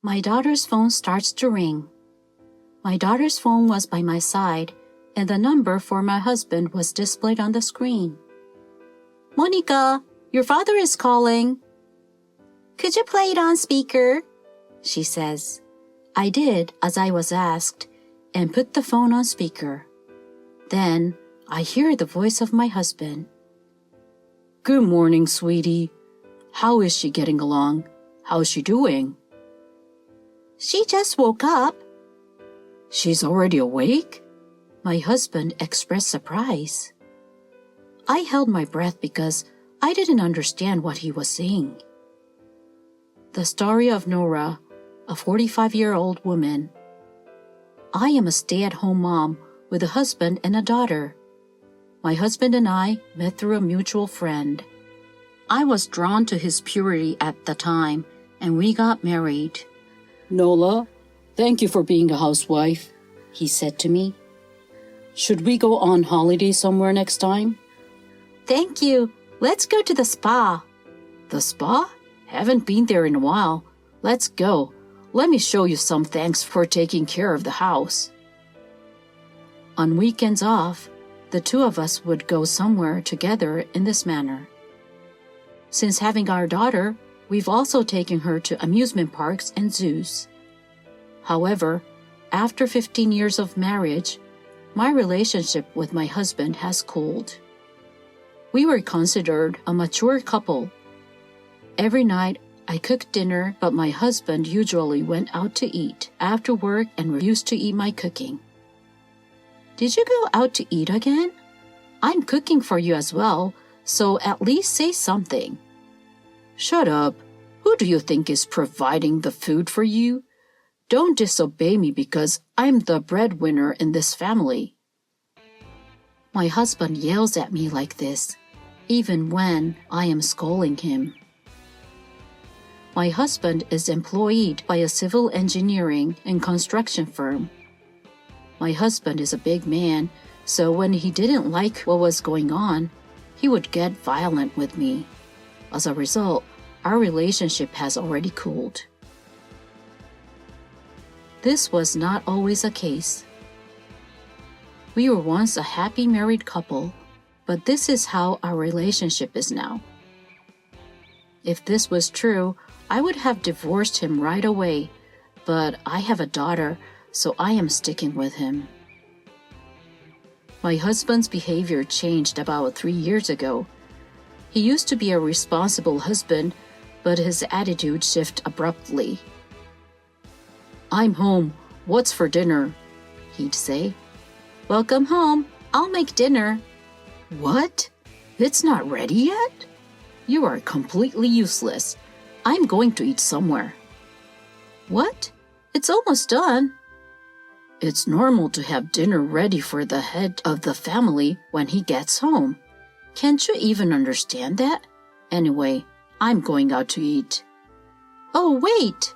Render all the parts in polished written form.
My daughter's phone starts to ring. My daughter's phone was by my side, and the number for my husband was displayed on the screen. "Monica, your father is calling." "Could you play it on speaker?" she says. I did as I was asked and put the phone on speaker. Then I hear the voice of my husband. "Good morning, sweetie. How is she getting along? How's she doing?" "She just woke up." "She's already awake?" My husband expressed surprise. I held my breath because I didn't understand what he was saying. The story of Nora, a 45-year-old woman. I am a stay-at-home mom with a husband and a daughter. My husband and I met through a mutual friend. I was drawn to his purity at the time, and we got married. "Nola, thank you for being a housewife," he said to me. "Should we go on holiday somewhere next time?" "Thank you. Let's go to the spa." "The spa? Haven't been there in a while. Let's go. Let me show you some thanks for taking care of the house." On weekends off, the two of us would go somewhere together in this manner. Since having our daughter, we've also taken her to amusement parks and zoos. However, after 15 years of marriage, my relationship with my husband has cooled. We were considered a mature couple. Every night, I cooked dinner, but my husband usually went out to eat after work and refused to eat my cooking. "Did you go out to eat again? I'm cooking for you as well, so at least say something." "Shut up. Who do you think is providing the food for you? Don't disobey me because I'm the breadwinner in this family." My husband yells at me like this, even when I am scolding him. My husband is employed by a civil engineering and construction firm. My husband is a big man, so when he didn't like what was going on, he would get violent with me. As a result, our relationship has already cooled. This was not always the case. We were once a happy married couple, but this is how our relationship is now. If this was true, I would have divorced him right away, but I have a daughter, so I am sticking with him. My husband's behavior changed about 3 years ago. He used to be a responsible husband, but his attitude shifted abruptly. "I'm home. What's for dinner?" he'd say. "Welcome home. I'll make dinner." "What? It's not ready yet? You are completely useless. I'm going to eat somewhere." "What? It's almost done." "It's normal to have dinner ready for the head of the family when he gets home. Can't you even understand that? Anyway, I'm going out to eat." "Oh, wait!"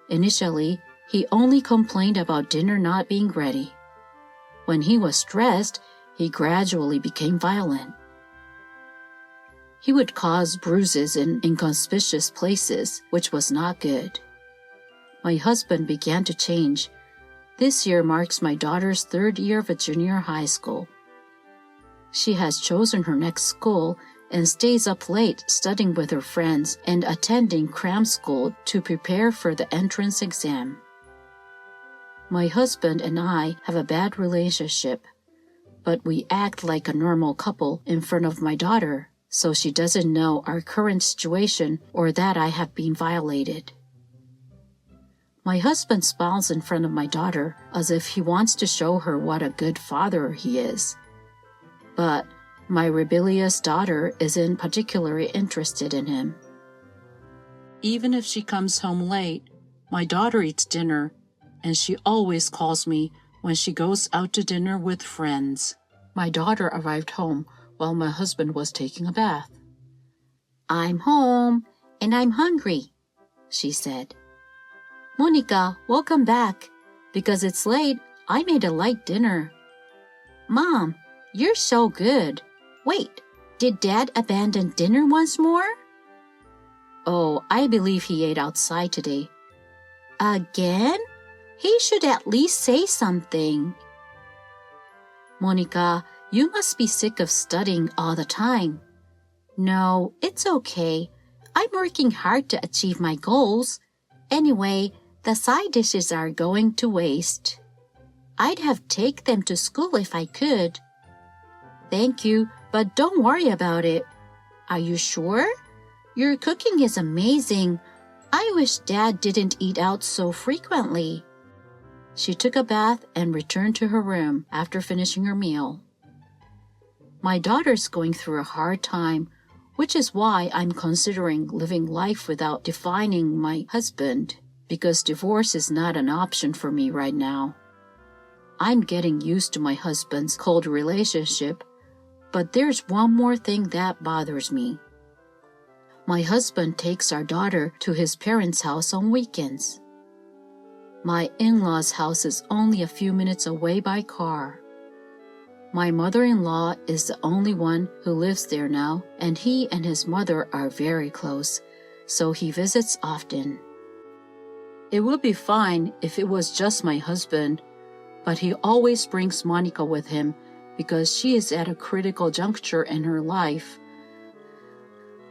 Initially, he only complained about dinner not being ready. When he was stressed, he gradually became violent. He would cause bruises in inconspicuous places, which was not good. My husband began to change. This year marks my daughter's 3rd year of a junior high school. She has chosen her next school and stays up late studying with her friends and attending cram school to prepare for the entrance exam. My husband and I have a bad relationship, but we act like a normal couple in front of my daughter, so she doesn't know our current situation or that I have been violated. My husband smiles in front of my daughter as if he wants to show her what a good father he is. But my rebellious daughter isn't particularly interested in him. Even if she comes home late, my daughter eats dinner, and she always calls me when she goes out to dinner with friends. My daughter arrived home while my husband was taking a bath. "I'm home, and I'm hungry," she said. "Monica, welcome back. Because it's late, I made a light dinner." "Mom, you're so good. Wait, did Dad abandon dinner once more?" "Oh, I believe he ate outside today. Again? He should at least say something. Monica, you must be sick of studying all the time. No, it's okay. I'm working hard to achieve my goals. Anyway, the side dishes are going to waste. I'd have taken them to school if I could. Thank you, but don't worry about it. Are you sure? Your cooking is amazing. I wish Dad didn't eat out so frequently. She took a bath and returned to her room after finishing her meal. My daughter's going through a hard time, which is why I'm considering living life without defining my husband, because divorce is not an option for me right now. I'm getting used to my husband's cold relationship, but there's one more thing that bothers me. My husband takes our daughter to his parents' house on weekends. My in-laws' house is only a few minutes away by car. My mother-in-law is the only one who lives there now, and he and his mother are very close, so he visits often. It would be fine if it was just my husband, but he always brings Monica with him because she is at a critical juncture in her life.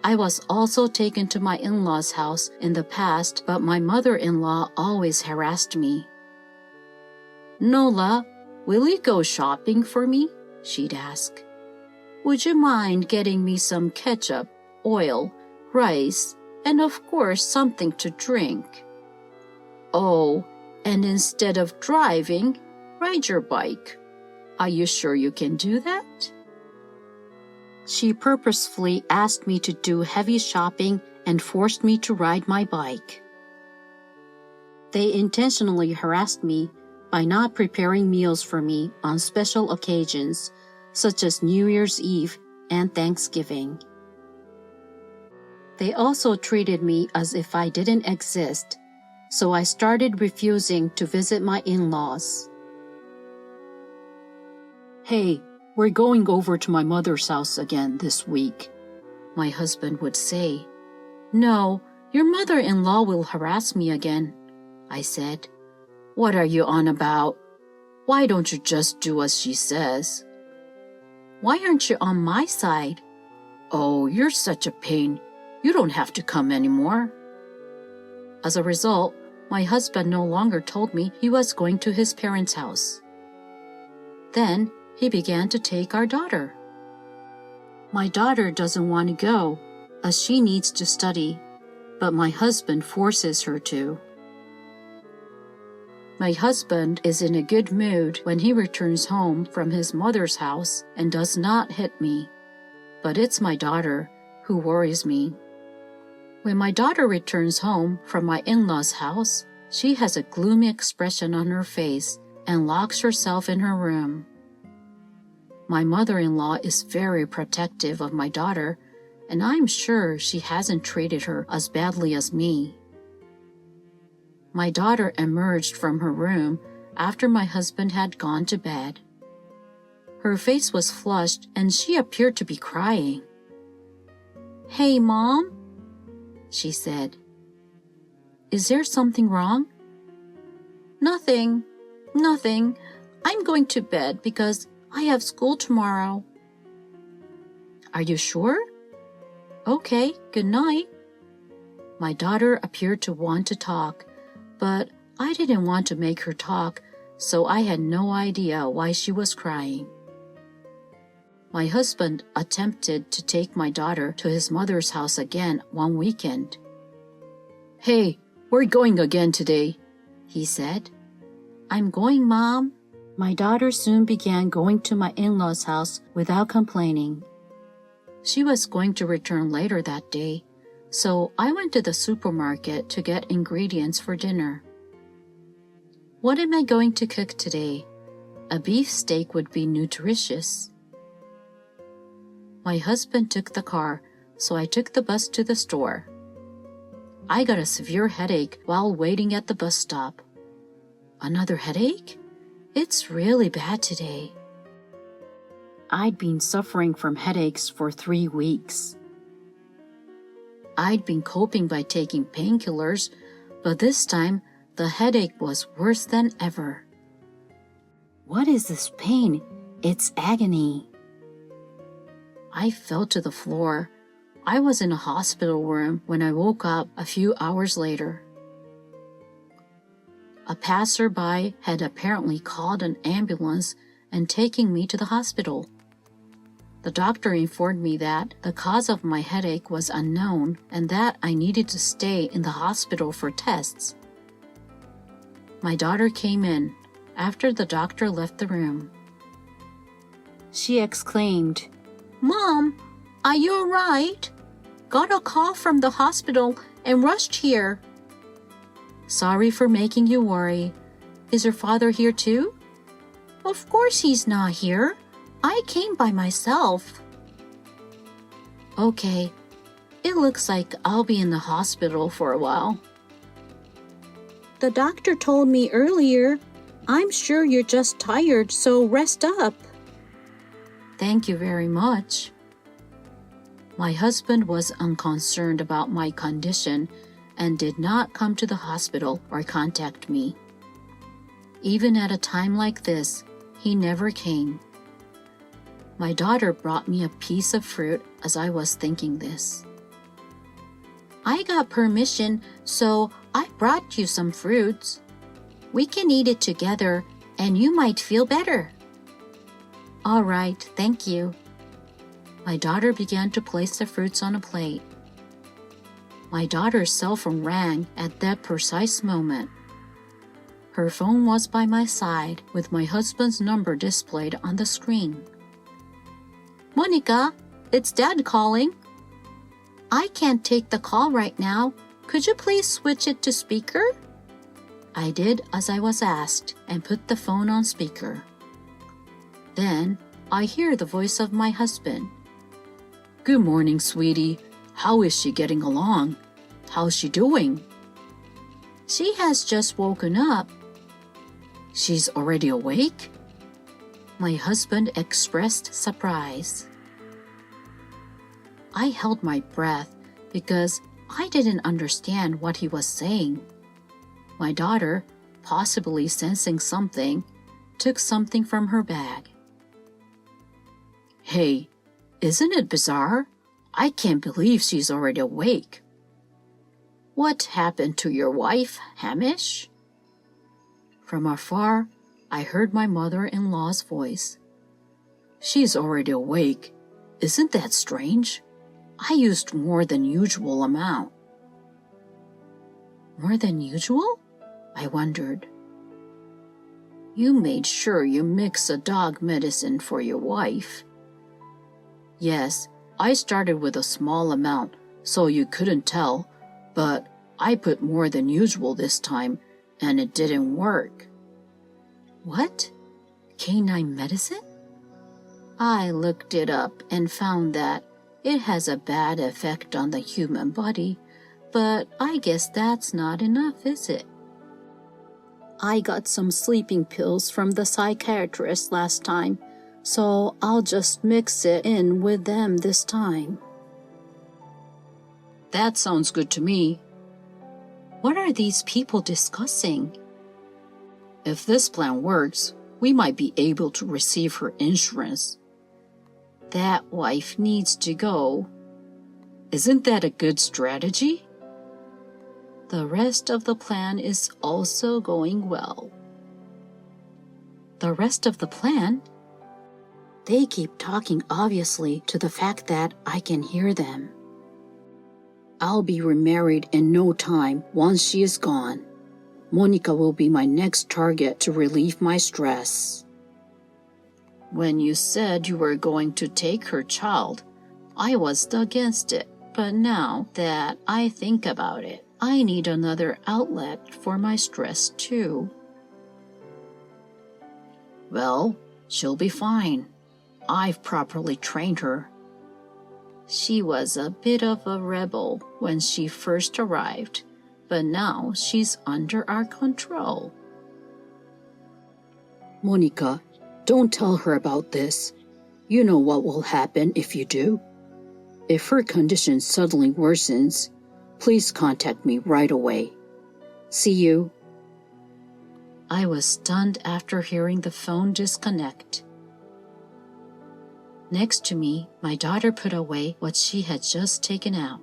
I was also taken to my in-laws' house in the past, but my mother-in-law always harassed me. Nola, will you go shopping for me? She'd ask. Would you mind getting me some ketchup, oil, rice, and of course something to drink? Oh, and instead of driving, ride your bike. Are you sure you can do that? She purposefully asked me to do heavy shopping and forced me to ride my bike. They intentionally harassed me by not preparing meals for me on special occasions, such as New Year's Eve and Thanksgiving. They also treated me as if I didn't exist, so I started refusing to visit my in-laws. Hey, we're going over to my mother's house again this week, my husband would say. No, your mother-in-law will harass me again, I said. What are you on about? Why don't you just do as she says? Why aren't you on my side? Oh, you're such a pain. You don't have to come anymore. As a result, my husband no longer told me he was going to his parents' house. Then he began to take our daughter. My daughter doesn't want to go, as she needs to study, but my husband forces her to. My husband is in a good mood when he returns home from his mother's house and does not hit me, but it's my daughter who worries me. When my daughter returns home from my in-laws' house, she has a gloomy expression on her face and locks herself in her room. My mother-in-law is very protective of my daughter, and I'm sure she hasn't treated her as badly as me. My daughter emerged from her room after my husband had gone to bed. Her face was flushed and she appeared to be crying. Hey, Mom, she said. Is there something wrong? Nothing. I'm going to bed because I have school tomorrow. Are you sure? Okay, good night. My daughter appeared to want to talk, but I didn't want to make her talk, so I had no idea why she was crying. My husband attempted to take my daughter to his mother's house again one weekend. Hey, we're going again today, he said. I'm going, Mom. My daughter soon began going to my in-laws' house without complaining. She was going to return later that day, so I went to the supermarket to get ingredients for dinner. What am I going to cook today? A beef steak would be nutritious. My husband took the car, so I took the bus to the store. I got a severe headache while waiting at the bus stop. Another headache? It's really bad today. I'd been suffering from headaches for 3 weeks. I'd been coping by taking painkillers, but this time The headache was worse than ever. What is this pain? It's agony. I fell to the floor. I was in a hospital room when I woke up a few hours later. A passerby had apparently called an ambulance and taken me to the hospital. The doctor informed me that the cause of my headache was unknown and that I needed to stay in the hospital for tests. My daughter came in after the doctor left the room. She exclaimed, "Mom, are you all right? Got a call from the hospital and rushed here." "Sorry for making you worry. Is your father here too?" "Of course he's not here. I came by myself." "Okay, it looks like I'll be in the hospital for a while." "The doctor told me earlier. I'm sure you're just tired, so rest up." "Thank you very much." My husband was unconcerned about my condition and did not come to the hospital or contact me. Even at a time like this, he never came. My daughter brought me a piece of fruit as I was thinking this. "I got permission, so I brought you some fruits. We can eat it together, and you might feel better." "All right, thank you." My daughter began to place the fruits on a plate. My daughter's cell phone rang at that precise moment. Her phone was by my side with my husband's number displayed on the screen. "Monica, it's Dad calling." "I can't take the call right now. Could you please switch it to speaker?" I did as I was asked and put the phone on speaker. Then I hear the voice of my husband. "Good morning, sweetie. How is she getting along? How's she doing?" "She has just woken up." "She's already awake?" My husband expressed surprise. I held my breath because I didn't understand what he was saying. My daughter, possibly sensing something, took something from her bag. "Hey, isn't it bizarre? I can't believe she's already awake." "What happened to your wife, Hamish?" From afar, I heard my mother-in-law's voice. "She's already awake. Isn't that strange? I used more than usual amount." "More than usual?" I wondered. "You made sure you mix a dog medicine for your wife." "Yes, I started with a small amount, so you couldn't tell, but I put more than usual this time, and it didn't work." "What? Canine medicine?" I looked it up and found that it has a bad effect on the human body, but I guess that's not enough, is it? "I got some sleeping pills from the psychiatrist last time, so I'll just mix it in with them this time." "That sounds good to me." What are these people discussing? If this plan works, we might be able to receive her insurance. That wife needs to go. Isn't that a good strategy? The rest of the plan is also going well. The rest of the plan? They keep talking obviously to the fact that I can hear them. I'll be remarried in no time once she is gone. Monica will be my next target to relieve my stress. When you said you were going to take her child, I was against it, but now that I think about it, I need another outlet for my stress too. Well, she'll be fine. I've properly trained her. She was a bit of a rebel when she first arrived, but now she's under our control. Monica, don't tell her about this. You know what will happen if you do. If her condition suddenly worsens, please contact me right away. See you. I was stunned after hearing the phone disconnect. Next to me, my daughter put away what she had just taken out.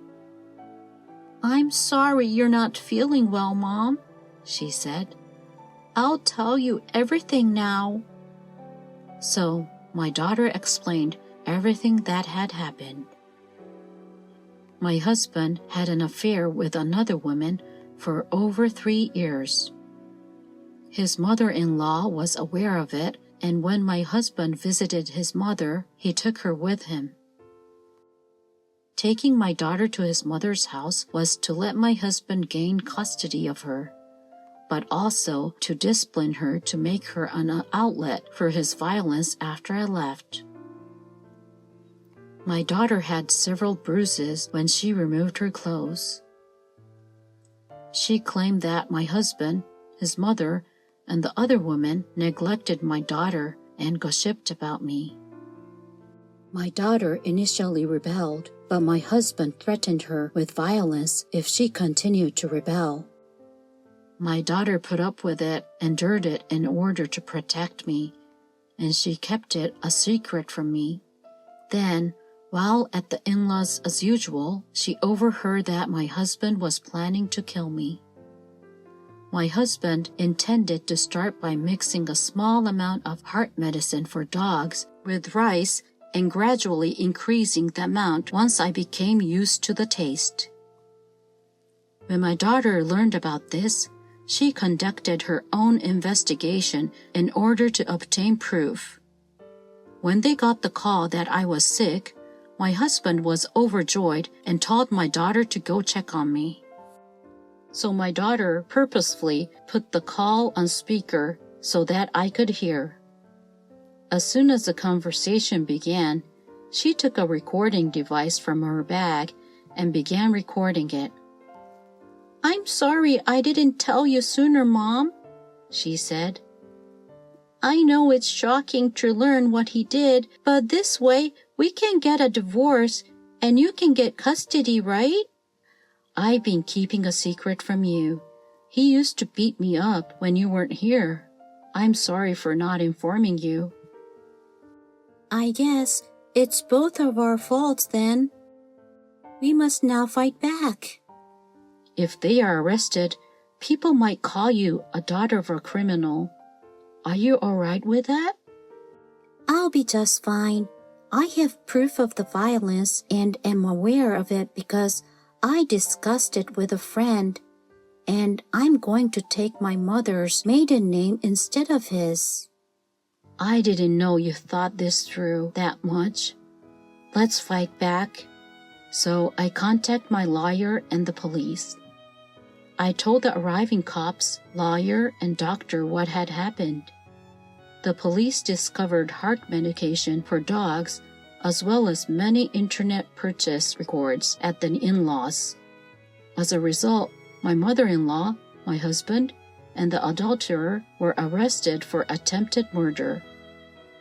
"I'm sorry you're not feeling well, Mom," she said. "I'll tell you everything now." So, my daughter explained everything that had happened. My husband had an affair with another woman for over 3 years. His mother-in-law was aware of it, and when my husband visited his mother, he took her with him. Taking my daughter to his mother's house was to let my husband gain custody of her, but also to discipline her to make her an outlet for his violence after I left. My daughter had several bruises when she removed her clothes. She claimed that my husband, his mother, and the other woman neglected my daughter and gossiped about me. My daughter initially rebelled, but my husband threatened her with violence if she continued to rebel. My daughter put up with it, endured it in order to protect me, and she kept it a secret from me. Then, while at the in-laws as usual, she overheard that my husband was planning to kill me. My husband intended to start by mixing a small amount of heart medicine for dogs with rice and gradually increasing the amount once I became used to the taste. When my daughter learned about this, she conducted her own investigation in order to obtain proof. When they got the call that I was sick, my husband was overjoyed and told my daughter to go check on me. So my daughter purposefully put the call on speaker so that I could hear. As soon as the conversation began, she took a recording device from her bag and began recording it. "I'm sorry I didn't tell you sooner, Mom," she said. "I know it's shocking to learn what he did, but this way we can get a divorce and you can get custody, right? I've been keeping a secret from you. He used to beat me up when you weren't here. I'm sorry for not informing you." "I guess it's both of our faults then. We must now fight back." "If they are arrested, people might call you a daughter of a criminal. Are you all right with that?" "I'll be just fine. I have proof of the violence and am aware of it because I discussed it with a friend, and I'm going to take my mother's maiden name instead of his." "I didn't know you thought this through that much. Let's fight back." So I contacted my lawyer and the police. I told the arriving cops, lawyer, and doctor what had happened. The police discovered heart medication for dogs as well as many internet purchase records at the in-laws. As a result, my mother-in-law, my husband, and the adulterer were arrested for attempted murder.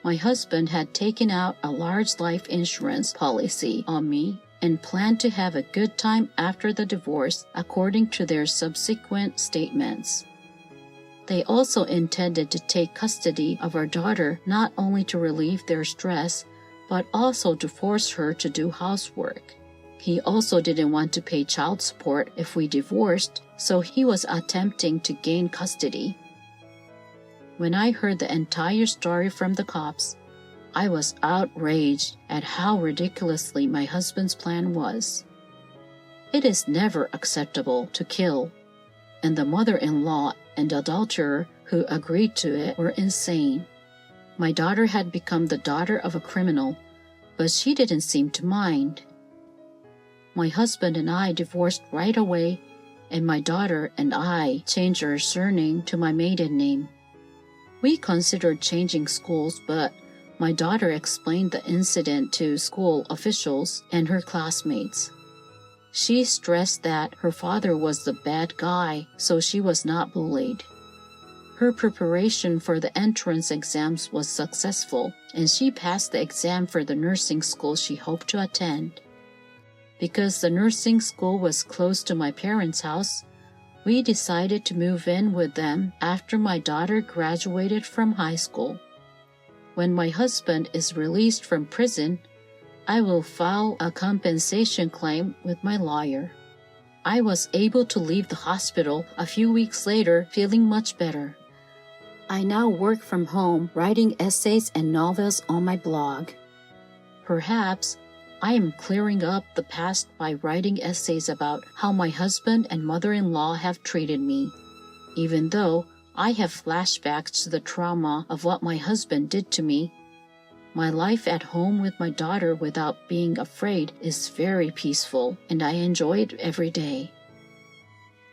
My husband had taken out a large life insurance policy on me and planned to have a good time after the divorce, according to their subsequent statements. They also intended to take custody of our daughter not only to relieve their stress, but also to force her to do housework. He also didn't want to pay child support if we divorced, so he was attempting to gain custody. When I heard the entire story from the cops, I was outraged at how ridiculously my husband's plan was. It is never acceptable to kill, and the mother-in-law and adulterer who agreed to it were insane. My daughter had become the daughter of a criminal, but she didn't seem to mind. My husband and I divorced right away, and my daughter and I changed our surname to my maiden name. We considered changing schools, but my daughter explained the incident to school officials and her classmates. She stressed that her father was the bad guy, so she was not bullied. Her preparation for the entrance exams was successful, and she passed the exam for the nursing school she hoped to attend. Because the nursing school was close to my parents' house, We decided to move in with them after my daughter graduated from high school. When my husband is released from prison, I will file a compensation claim with my lawyer. I was able to leave the hospital a few weeks later feeling much better. I now work from home writing essays and novels on my blog. Perhaps I am clearing up the past by writing essays about how my husband and mother-in-law have treated me, even though I have flashbacks to the trauma of what my husband did to me. My life at home with my daughter without being afraid is very peaceful, and I enjoy it every day.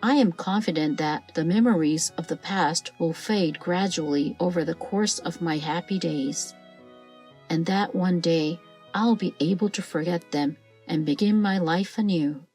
I am confident that the memories of the past will fade gradually over the course of my happy days, and that one day I'll be able to forget them and begin my life anew.